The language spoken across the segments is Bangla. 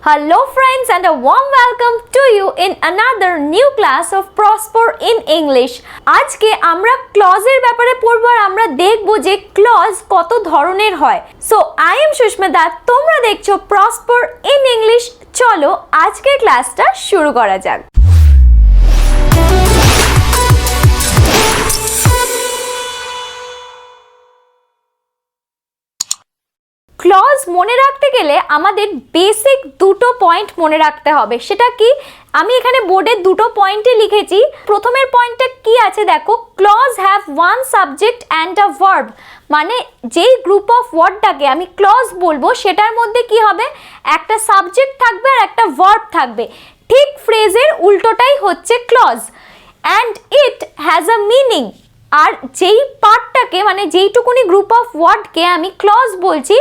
Hello friends and a warm welcome to you in another new class of Prosper in English. আজকে আমরা ক্লজের ব্যাপারে পড়ব আর আমরা দেখব যে ক্লজ কত ধরনের হয়। So I am সুস্মিতা, তোমরা দেখছো Prosper in English। চলো আজকের ক্লাসটা শুরু করা যাক। ক্লজ মনে রাখতে গেলে আমাদের বেসিক দুটো পয়েন্ট মনে রাখতে হবে। সেটা কি, আমি এখানে বোর্ডে দুটো পয়েন্টই লিখেছি। প্রথমের পয়েন্টটা কি আছে দেখো, clause have one subject and a verb. মানে যেই গ্রুপ অফ ওয়ার্ডটাকে আমি ক্লজ বলবো সেটার মধ্যে কি হবে, একটা সাবজেক্ট থাকবে আর একটা ভার্ব থাকবে। ঠিক ফ্রেজের উল্টোটাই হচ্ছে clause. And it has a meaning. আর যেই পার্টটাকে মানে যেইটুকুনি গ্রুপ অফ ওয়ার্ডকে আমি ক্লজ বলছি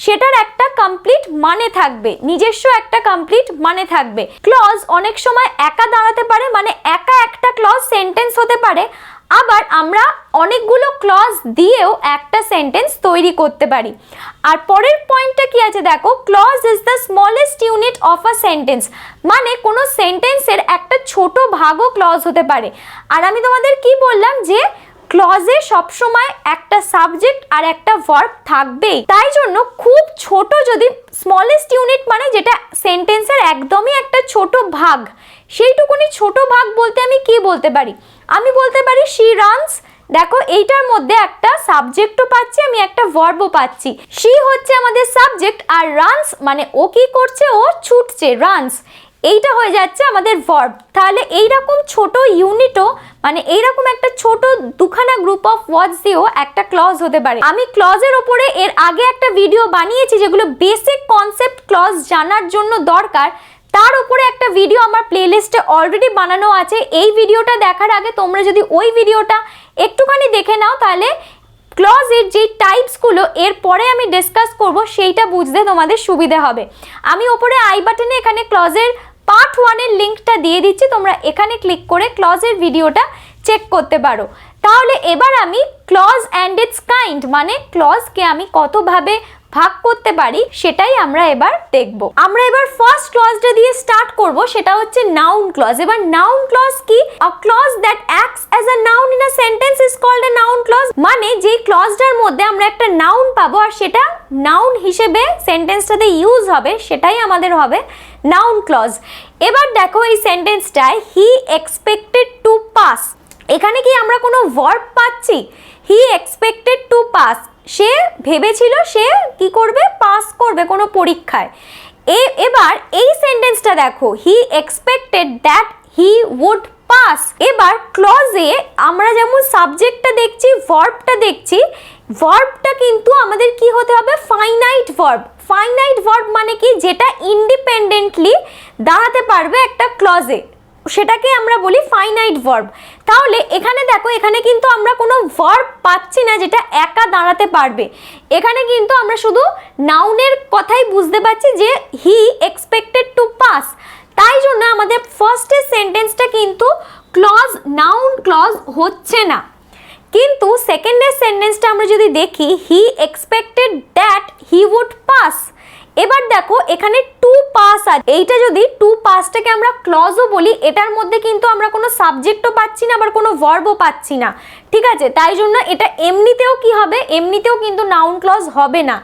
সেটার একটা কমপ্লিট মানে থাকবে, নিজস্ব একটা কমপ্লিট মানে থাকবে। ক্লজ অনেক সময় একা দাঁড়াতে পারে, মানে একা একটা ক্লজ সেন্টেন্স হতে পারে। আবার আমরা অনেকগুলো ক্লজ দিয়েও একটা সেন্টেন্স তৈরি করতে পারি। আর পরের পয়েন্টটা কি আছে দেখো, clause is the smallest unit of a sentence. মানে কোনো সেন্টেন্সের একটা ছোট ভাগও ক্লজ হতে পারে। আর আমি তোমাদের কি বললাম যে ক্লজে সবসময় একটা সাবজেক্ট আর একটা ভার্ব থাকবেই। তাই জন্য খুব ছোট, যদি স্মলেস্ট ইউনিট মানে যেটা সেন্টেন্সের একদমই একটা ছোট ভাগ, সেইটুকুনি ছোট ভাগ বলতে আমি কি বলতে পারি, আমি বলতে পারি শি রানস। দেখো এইটার মধ্যে একটা সাবজেক্টও পাচ্ছি, আমি একটা ভার্বও পাচ্ছি। শি হচ্ছে আমাদের সাবজেক্ট আর রানস মানে ও কি করছে, ও ছুটছে, রানস। এইটা হয়ে যাচ্ছে আমাদের ভার্ব। তাহলে এইরকম ছোট ইউনিটও মানে এইরকম একটা ছোট দুখানা গ্রুপ অফ ওয়ার্ডস দিয়েও একটা ক্লজ হতে পারে। আমি ক্লজের ওপরে এর আগে একটা ভিডিও বানিয়েছি যেগুলো বেসিক কনসেপ্ট ক্লজ জানার জন্য দরকার। তার উপরে একটা ভিডিও আমার প্লেলিস্টে অলরেডি বানানো আছে। এই ভিডিওটা দেখার আগে তোমরা যদি ওই ভিডিওটা একটুখানি দেখে নাও তাহলে ক্লজের যে টাইপসগুলো এরপরে আমি ডিসকাস করব সেইটা বুঝতে তোমাদের সুবিধা হবে। আমি ওপরে আই বাটনে এখানে ক্লজের পার্ট 1 এর লিঙ্কটা দিয়ে দিচ্ছি, তোমরা এখানে ক্লিক করে ক্লজের ভিডিওটা চেক করতে পারো। তাহলে এবার আমি ক্লজ অ্যান্ড ইটস কাইন্ড মানে ক্লজকে আমি কতভাবে ভাগ করতে পারি সেটাই আমরা এবার দেখব। আমরা এবার ফার্স্ট ক্লজটা দিয়ে স্টার্ট করব, সেটা হচ্ছে নাউন ক্লজ। এবার নাউন ক্লজ কি, a clause that acts as a noun in a sentence is called a noun clause. মানে যে ক্লজটার মধ্যে আমরা একটা নাউন পাবো আর সেটা নাউন হিসেবে সেন্টেন্সটাতে ইউজ হবে, সেটাই আমাদের হবে নাউন ক্লজ। এবার দেখো এই সেন্টেন্সটায় হি এক্সপেক্টেড টু পাস, এখানে কি আমরা কোনো ভার্ব পাচ্ছি? হি এক্সপেক্টেড টু পাস, সে ভেবেছিল সে কি করবে, পাস করবে কোনো পরীক্ষায়। এবার এই সেন্টেন্সটা দেখো, he expected that he would pass. এবার ক্লজে আমরা যেমন সাবজেক্টটা দেখছি, ভার্বটা দেখছি, ভার্বটা কিন্তু আমাদের কি হতে হবে, ফাইনাইট ভার্ব। ফাইনাইট ভার্ব মানে কি, যেটা ইন্ডিপেন্ডেন্টলি দাঁড়াতে পারবে একটা ক্লজে, সেটাকে আমরা বলি ফাইনাইট ভার্ব। তাহলে এখানে দেখো, এখানে কিন্তু আমরা কোনো ভার্ব পাচ্ছি না যেটা একা দাঁড়াতে পারবে। এখানে কিন্তু আমরা শুধু নাউনের কথাই বুঝতে পারছি যে হি এক্সপেক্টেড টু পাস। তাই জন্য আমাদের ফার্স্টের সেন্টেন্সটা কিন্তু ক্লজ, নাউন ক্লজ হচ্ছে না। কিন্তু সেকেন্ডের সেন্টেন্সটা আমরা যদি দেখি, he expected that he would pass. এবার দেখো এখানে টু পাস আছে, এইটা যদি টু পাসটাকে আমরা ক্লজও বলি, এটার মধ্যে কিন্তু আমরা কোনো সাবজেক্টও পাচ্ছি না, আবার কোনো ভার্বও পাচ্ছি না, ঠিক আছে? তাই জন্য এটা এমনিতেও কি হবে, এমনিতেও কিন্তু নাউন ক্লজ হবে না।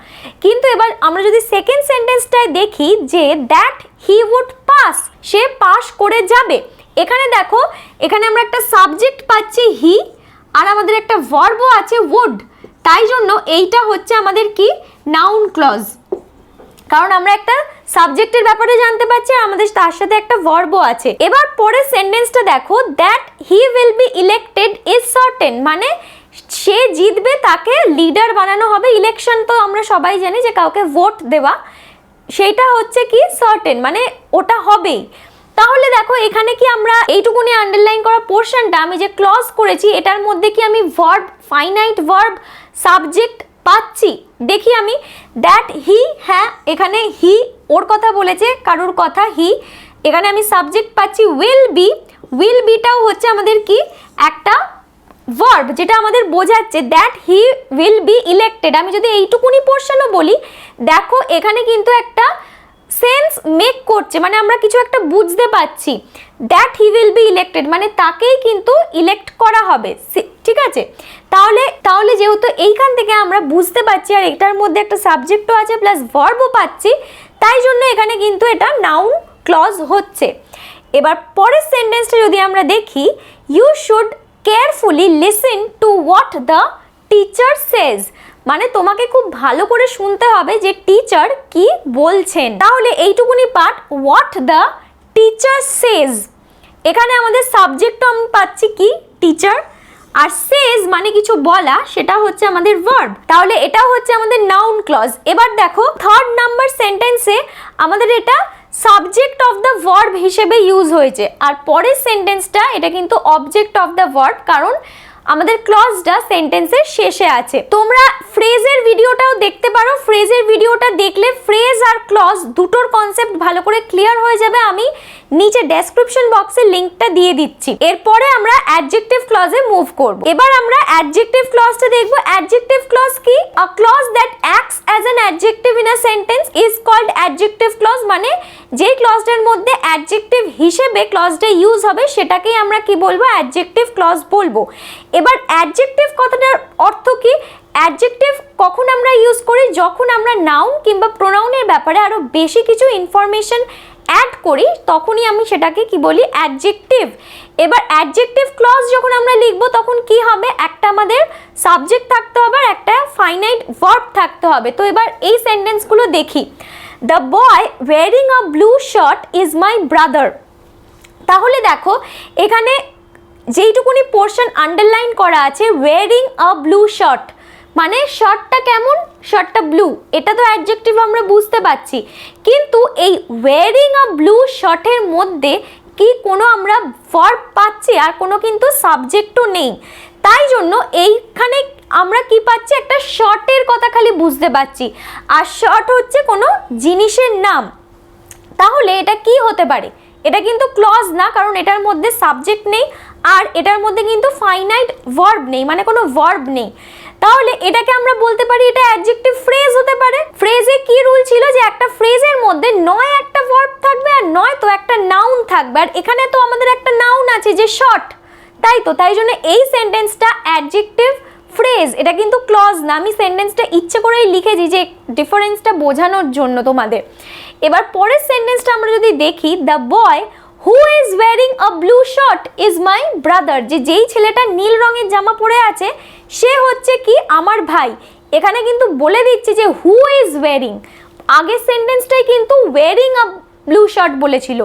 কিন্তু এবার আমরা যদি সেকেন্ড সেন্টেন্সটায় দেখি যে দ্যাট হি উড পাস, সে পাস করে যাবে। এখানে দেখো, এখানে আমরা একটা সাবজেক্ট পাচ্ছি হি, আর আমাদের একটা ভার্বও আছে উড। তাই জন্য এইটা হচ্ছে আমাদের কি, নাউন ক্লজ। কারণ আমরা একটা সাবজেক্টের ব্যাপারে জানতে পারছি আর আমাদের তার সাথে একটা ভার্বও আছে। এবার পরের সেন্টেন্সটা দেখো, that he will be elected is certain. মানে সে জিতবে, তাকে লিডার বানানো হবে। ইলেকশন তো আমরা সবাই জানি যে কাউকে ভোট দেওয়া, সেইটা হচ্ছে কি সার্টেন, মানে ওটা হবেই। তাহলে দেখো এখানে কি আমরা এইটুকুনি আন্ডারলাইন করা পোর্শনটা আমি যে ক্লজ করেছি এটার মধ্যে কি আমি ভার্ব, ফাইনাইট ভার্ব, সাবজেক্ট পাচ্ছি? দেখি আমি, দ্যাট হি, হ্যাঁ এখানে হি ওর কথা বলেছে, কারোর কথা হি। এখানে আমি সাবজেক্ট পাচ্ছি উইল বি, উইল বিটাও হচ্ছে আমাদের কি একটা ভার্ব, যেটা আমাদের বোঝাচ্ছে that he will be elected. আমি যদি এইটুকুনি পোর্শনও বলি, দেখো এখানে কিন্তু একটা সেন্স মেক হচ্ছে, মানে আমরা কিছু একটা বুঝতে পাচ্ছি। That he will be elected, মানে তাকেই কিন্তু ইলেক্ট করা হবে, ঠিক আছে। তাহলে যেহেতু এইখান থেকে আমরা বুঝতে পারছি আর এটার মধ্যে একটা সাবজেক্টও আছে প্লাস ভার্বও পাচ্ছি, তাই জন্য এখানে কিন্তু এটা নাউন ক্লজ হচ্ছে। এবার পরের সেন্টেন্সটা যদি আমরা দেখি, you should carefully listen to what the teacher says, মানে তোমাকে খুব ভালো করে শুনতে হবে যে টিচার কি বলছেন। তাহলে এইটুকুনি পার্ট, হোয়াট দ্য টিচার সেজ, এখানে আমাদের সাবজেক্টও আমি পাচ্ছি কি টিচার, আর সেজ মানে কিছু বলা, সেটা হচ্ছে আমাদের ভার্ব। তাহলে এটা হচ্ছে আমাদের নাউন ক্লজ। এবার দেখো থার্ড নাম্বার সেন্টেন্সে আমাদের এটা সাবজেক্ট অফ দ্য ভার্ব হিসেবে ইউজ হয়েছে, আর পরের সেন্টেন্সটা এটা কিন্তু অবজেক্ট অফ দ্য ভার্ব, কারণ আমাদের ক্লজটা সেন্টেন্সের শেষে আছে। তোমরা ফ্রেজের ভিডিওটাও দেখতে পারো, ফ্রেজের ভিডিওটা দেখলে ফ্রেজ আর ক্লজ দুটোর কনসেপ্ট ভালো করে ক্লিয়ার হয়ে যাবে। আমি নিচে ডেসক্রিপশন বক্সে লিংকটা দিয়ে দিচ্ছি। এরপরে আমরা অ্যাডজেক্টিভ ক্লজে মুভ করব। এবার আমরা অ্যাডজেক্টিভ ক্লজটা দেখব। অ্যাডজেক্টিভ ক্লজ কি? A clause that acts as an adjective in a sentence is called adjective clause, মানে যে ক্লজটার মধ্যে অ্যাডজেক্টিভ হিসেবে ক্লজটা ইউজ হবে সেটাকেই আমরা কি বলবো? অ্যাডজেক্টিভ ক্লজ বলবো। এবার অ্যাডজেক্টিভ কথাটার অর্থ কি? অ্যাডজেক্টিভ কখন আমরা ইউজ করি? যখন আমরা নাউন কিংবা প্রোনাউনের ব্যাপারে আরো বেশি কিছু ইনফরমেশন অ্যাড করি, তখনই আমি সেটাকে কি বলি? অ্যাডজেক্টিভ। এবার অ্যাডজেক্টিভ ক্লজ যখন আমরা লিখবো তখন কি হবে? একটা আমাদের সাবজেক্ট থাকতে হবে আর একটা ফাইনাইট ভার্ব থাকতে হবে। তো এবার এই সেন্টেন্সগুলো দেখি। The boy wearing a blue shirt is my brother. তাহলে দেখো এখানে যেইটুকুনি পোর্শন আন্ডারলাইন করা আছে, ওয়ারিং আ ব্লু শার্ট, মানে শার্টটা কেমন? শার্টটা ব্লু, এটা তো অ্যাডজেক্টিভ আমরা বুঝতে পারছি, কিন্তু এই ওয়ারিং আ ব্লু শার্টের মধ্যে কি কোনো আমরা ভার্ব পাচ্ছি? আর কোনো কিন্তু সাবজেক্টও নেই, তাই জন্য এইখানে আমরা কি পাচ্ছি? একটা শার্টের কথা খালি বুঝতে পারছি, আর শার্ট হচ্ছে কোনো জিনিসের নাম। তাহলে এটা কি হতে পারে? এটা কিন্তু ক্লজ না, কারণ এটার মধ্যে সাবজেক্ট নেই আর এটার মধ্যে কিন্তু ফাইনাইট ভার্ব নেই, মানে কোনো ভার্ব নেই। তাহলে এটাকে আমরা বলতে পারি এটা অ্যাডজেক্টিভ ফ্রেজ হতে পারে। ফ্রেজে কি রুল ছিল? যে একটা ফ্রেজের মধ্যে নয় একটা ভার্ব থাকবে আর নয় তো একটা নাউন থাকবে, আর এখানে তো আমাদের একটা নাউন আছে যে শর্ট, তাই জন্য এই সেন্টেন্সটা অ্যাডজেক্টিভ ফ্রেজ, এটা কিন্তু ক্লজ না। আমি সেন্টেন্সটা ইচ্ছে করেই লিখেছি যে ডিফারেন্সটা বোঝানোর জন্য তোমাদের। এবার পরের সেন্টেন্সটা আমরা যদি দেখি, the boy who is wearing a blue shirt is my brother, যেই ছেলেটা নীল রঙের জামা পরে আছে সে হচ্ছে কি? আমার ভাই। এখানে কিন্তু বলে দিচ্ছি যে হু ইজ ওয়ারিং, আগের সেন্টেন্সটাই কিন্তু ওয়ারিং আ ব্লু শার্ট বলেছিল,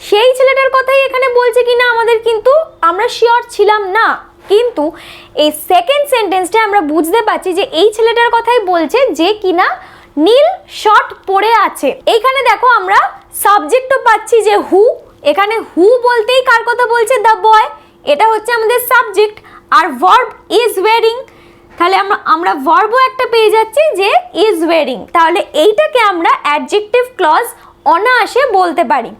সেই ছেলেটার কথাই এখানে বলছে কিনা আমাদের কিন্তু আমরা শিওর ছিলাম না, কিন্তু এই সেকেন্ড সেন্টেন্সটা আমরা বুঝতে পারছি যে এই ছেলেটার কথাই বলছে যে কিনা নীল শার্ট পরে আছে। এইখানে দেখো আমরা সাবজেক্টও পাচ্ছি যে হু, এখানে হু বলতেই কার কথা বলছে? দ্য বয়, এটা হচ্ছে আমাদের সাবজেক্ট, আর ভার্ব ইজ ওয়ারিং, তাহলে আমরা ভার্বও একটা পেয়ে যাচ্ছি যে ইজ ওয়ারিং। তাহলে এইটাকে আমরা অ্যাডজেক্টিভ ক্লজ অনায়াসে বলতে পারি।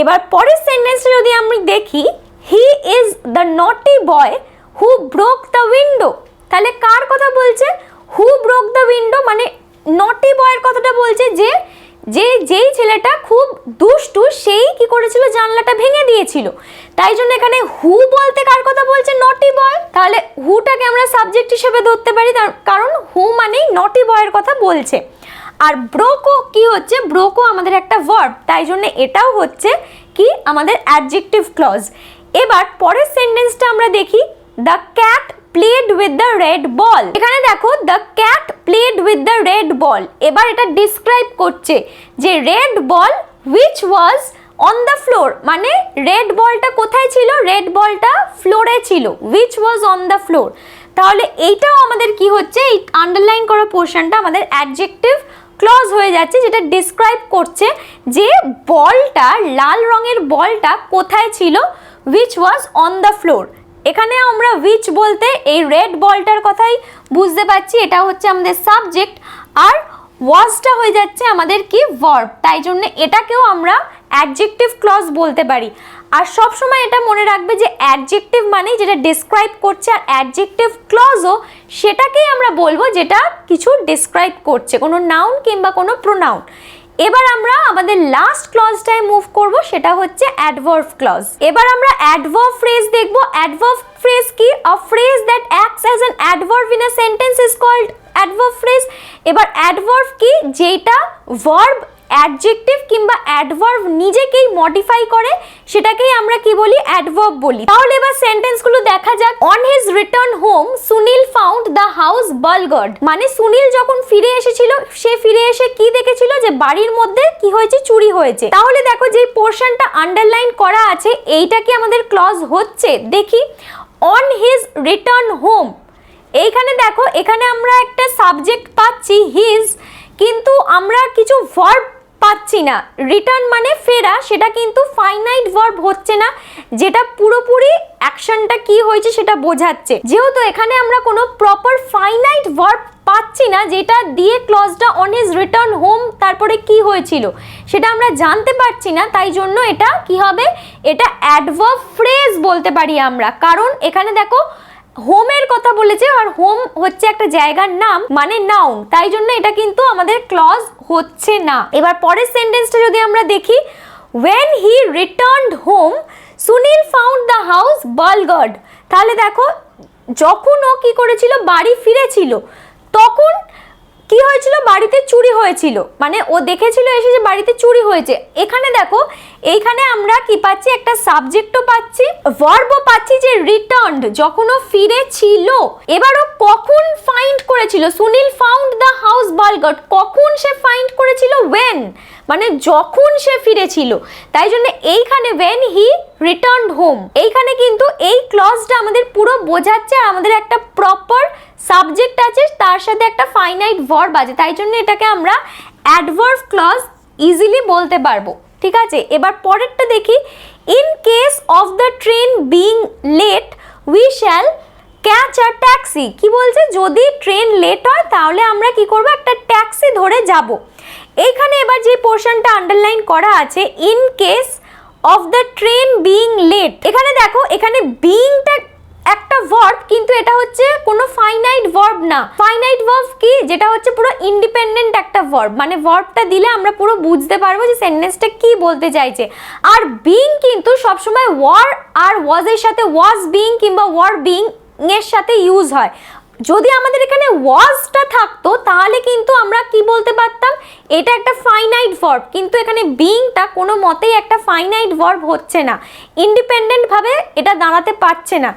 এবার পরের সেন্টেন্সটা যদি আমরা দেখি, হি ইজ দ্য নটি বয় হু ব্রোক দ্য উইন্ডো, তাহলে কার কথা বলছে? হু ব্রোক দ্য উইন্ডো, মানে নটি বয়ের কথাটা বলছে যেই ছেলেটা খুব দুষ্টু সেই কি করেছিল? জানলাটা ভেঙে দিয়েছিল। তাই জন্য এখানে হু বলতে কার কথা বলছে? নটি বয়। তাহলে হুটাকে আমরা সাবজেক্ট হিসেবে ধরতে পারি, কারণ হু মানেই নটি বয়ের কথা বলছে। আর ব্রোকো কি হচ্ছে? ব্রোকো আমাদের একটা ভার্ব, তাই জন্য এটাও হচ্ছে কি? আমাদের অ্যাডজেক্টিভ ক্লজ। এবার পরের সেন্টেন্সটা আমরা দেখি, the cat played with the red ball. এখানে দেখো the cat played with the red ball, এবার এটা ডিসক্রাইব করছে যে red ball which was on the floor, মানে রেড বলটা কোথায় ছিল? রেড বলটা ফ্লোরে ছিল, which was on the floor. তাহলে এইটাও আমাদের কি হচ্ছে? এই আন্ডারলাইন করা পোর্শনটা আমাদের অ্যাডজেক্টিভ ক্লজ হয়ে যাচ্ছে, যেটা ডিসক্রাইব করছে যে বলটা, লাল রঙের বলটা কোথায় ছিল? Which was on the floor. এখানে আমরা হুইচ বলতে এই রেড বলটার কথাই বুঝতে পারছি, এটা হচ্ছে আমাদের সাবজেক্ট, আর ওয়াজটা হয়ে যাচ্ছে আমাদের কি? ভার্ব। তাই জন্য এটাকেও আমরা অ্যাডজেক্টিভ ক্লজ বলতে পারি। আর সবসময় এটা মনে রাখবে যে অ্যাডজেক্টিভ মানে যেটা ডিসক্রাইব করছে, আর অ্যাডজেক্টিভ ক্লজও সেটাকেই আমরা বলবো যেটা কিছু ডিসক্রাইব করছে, কোনো নাউন কিংবা কোনো প্রোনাউন। এবার আমরা আমাদের লাস্ট ক্লজটায় মুভ করব, সেটা হচ্ছে অ্যাডভার্ব ক্লজ। এবার আমরা অ্যাডভার্ব ফ্রেজ দেখব। অ্যাডভার্ব ফ্রেজ কি? A phrase that acts as an adverb in a sentence is called adverb phrase. এবার অ্যাডভার্ব কি? যেটা ভার্ব, অ্যাডজেক্টিভ কিংবা অ্যাডভার্ব নিজেকেই মডিফাই করে, সেটাকেই আমরা কি বলি? অ্যাডভার্ব বলি। তাহলে এবার সেন্টেন্সগুলো দেখা যাক। On his return home Sunil found the house burgled. মানে সুনীল যখন ফিরে এসেছিল, সে ফিরে এসে কি দেখেছিল? যে বাড়ির মধ্যে কি হয়েছে? চুরি হয়েছে। তাহলে দেখো যে পোর্শনটা আন্ডারলাইন করা আছে, এইটা কি আমাদের ক্লজ হচ্ছে? দেখি, অন হিজ রিটার্ন হোম, এইখানে দেখো, এখানে আমরা একটা সাবজেক্ট পাচ্ছি হিজ, কিন্তু আমরা কিছু ভার্ব পাচ্ছি না। রিটার্ন মানে ফেরা, সেটা কিন্তু ফাইনাইট ভার্ব হচ্ছে না, যেটা পুরোপুরি অ্যাকশনটা কি হয়েছে সেটা বোঝাচ্ছে। যেহেতু এখানে আমরা কোনো প্রপার ফাইনাইট ভার্ব পাচ্ছি না, যেটা দিয়ে ক্লজটা অন হিজ রিটার্ন হোম তারপরে কি হয়েছিল সেটা আমরা জানতে পারছি না, তাই জন্য এটা কি হবে? এটা অ্যাডভার্ব ফ্রেজ বলতে পারি আমরা। কারণ এখানে দেখো হোমের কথা বলেছে, আর হোম হচ্ছে একটা জায়গার নাম, মানে নাউন, তাই জন্য এটা কিন্তু আমাদের ক্লজ হচ্ছে না। এবার পরের সেন্টেন্সটা যদি আমরা দেখি, when he returned home Sunil found the house burgled. তাহলে দেখো, যখন ও কি করেছিল? বাড়ি ফিরেছিল, তখন কি হয়েছিল? বাড়িতে চুরি হয়েছিল, মানে ও দেখেছিল এসে যে বাড়িতে চুরি হয়েছে। এখানে দেখো, এইখানে আমরা কি পাচ্ছি? একটা সাবজেক্টও পাচ্ছি, ভার্বও পাচ্ছি যে রিটার্নড, যখন ও ফিরেছিল। এবার ও কখন ফাইন্ড করেছিল? সুনীল ফাউন্ড দ্য হাউস বার্গার্ড, কখন সে ফাইন্ড করেছিল? ওয়েন, মানে যখন সে ফিরেছিল। তাই জন্য এইখানে when he returned home, এইখানে কিন্তু এই ক্লজটা আমাদের পুরো বোঝাচ্ছে, আর আমাদের একটা প্রপার সাবজেক্ট আছে, তার সাথে একটা ফাইনাইট ভার্ব আছে, তাই জন্য এটাকে আমরা অ্যাডভার্ব ক্লজ ইজিলি বলতে পারবো। ঠিক আছে, এবার পরেরটা দেখি। In case of the train being late we shall catch a taxi. কি বলছে? যদি ট্রেন লেট হয় তাহলে আমরা কি করব? একটা ট্যাক্সি ধরে যাব। এইখানে এবার যে পোর্শনটা আন্ডারলাইন করা আছে, in case of the train being late, এখানে দেখো, এখানে বিংটা একটা ভার্ব, কিন্তু এটা হচ্ছে কোনো ফাইনাইট ভার্ব না। ফাইনাইট ভার্ব কি? যেটা হচ্ছে পুরো ইন্ডিপেন্ডেন্ট একটা ভার্ব, মানে ভার্বটা দিলে আমরা পুরো বুঝতে পারবো যে সেন্টেন্সটা কি বলতে চাইছে। আর বিং কিন্তু সবসময় ওয়ার আর ওয়াজ এর সাথে, ওয়াজ বিং কিংবা ওয়ার বিং এর সাথে ইউজ হয়। যদি আমাদের এখানে ওয়াজটা থাকতো তাহলে কিন্তু আমরা কি বলতে পারতাম? এটা একটা ফাইনাইট ভার্ব, কিন্তু এখানে বিংটা কোনো মতেই একটা ফাইনাইট ভার্ব হচ্ছে না, ইন্ডিপেন্ডেন্ট ভাবে এটা দাঁড়াতে পারছে না।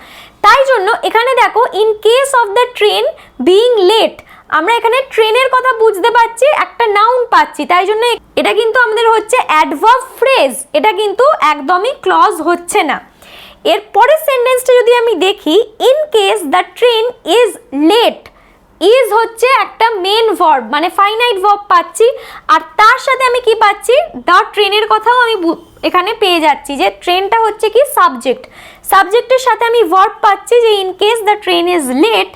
তাই জন্য এখানে দেখো, in case of the train being late, আমরা এখানে ট্রেনের কথা বুঝতে পারছি, একটা নাউন পাচ্ছি, তাই জন্য এটা কিন্তু আমাদের হচ্ছে অ্যাডভার্ব ফ্রেজ, এটা কিন্তু একদমই ক্লজ হচ্ছে না। এর পরের সেন্টেন্সটা যদি আমি দেখি, in case the train is late, is হচ্ছে একটা মেন ভার্ব, মানে ফাইনাইট ভার্ব পাচ্ছি, আর তার সাথে আমি কি পাচ্ছি? দ্য ট্রেনের কথাও আমি এখানে পেয়ে যাচ্ছি, যে ট্রেনটা হচ্ছে কি? সাবজেক্ট, সাবজেক্টের সাথে আমি ভার্ব পাচ্ছি, যে in case the train is late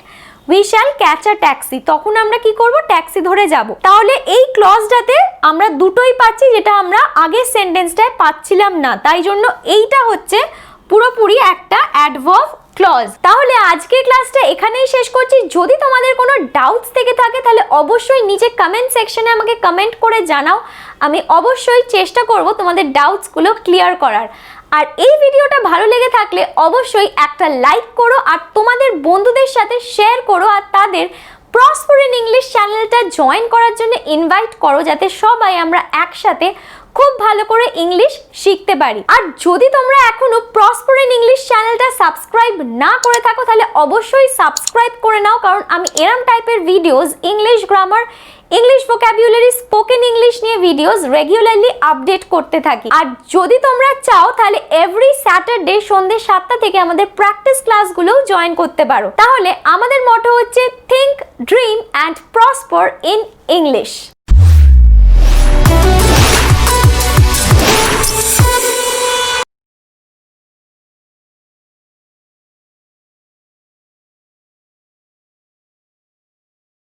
we shall catch a taxi, তখন আমরা কি করব? ট্যাক্সি ধরে যাব। তাহলে এই ক্লজটাতে আমরা দুটোই পাচ্ছি, যেটা আমরা আগের সেন্টেন্সটায় পাচ্ছিলাম না, তাই জন্য এইটা হচ্ছে পুরোপুরি একটা অ্যাডভার্ব ক্লজ। তাহলে আজকের ক্লাসটা এখানেই শেষ করছি। যদি তোমাদের কোনো ডাউটস থেকে থাকে তাহলে অবশ্যই নিচে কমেন্ট সেকশনে আমাকে কমেন্ট করে জানাও, আমি অবশ্যই চেষ্টা করব তোমাদের ডাউটসগুলো ক্লিয়ার করার। আর এই ভিডিওটা ভালো লেগে থাকলে অবশ্যই একটা লাইক করো, আর তোমাদের বন্ধুদের সাথে শেয়ার করো, আর তাদের প্রসপার ইন ইংলিশ চ্যানেলটা জয়েন করার জন্য ইনভাইট করো, যাতে সবাই আমরা একসাথে খুব ভালো করে ইংলিশ শিখতে পারি। আর যদি তোমরা এখনো প্রসপার ইন ইংলিশ চ্যানেলটা সাবস্ক্রাইব না করে থাকো তাহলে অবশ্যই সাবস্ক্রাইব করে নাও, কারণ আমি এরম টাইপের videos, English grammar, English vocabulary, spoken English নিয়ে ভিডিওস রেগুলারলি আপডেট করতে থাকি। আর যদি তোমরা চাও তাহলে এভরি স্যাটারডে সন্ধ্যে 7টা থেকে আমাদের প্র্যাকটিস ক্লাসগুলোও জয়েন করতে পারো। তাহলে আমাদের মটো হচ্ছে think, dream and prosper in English.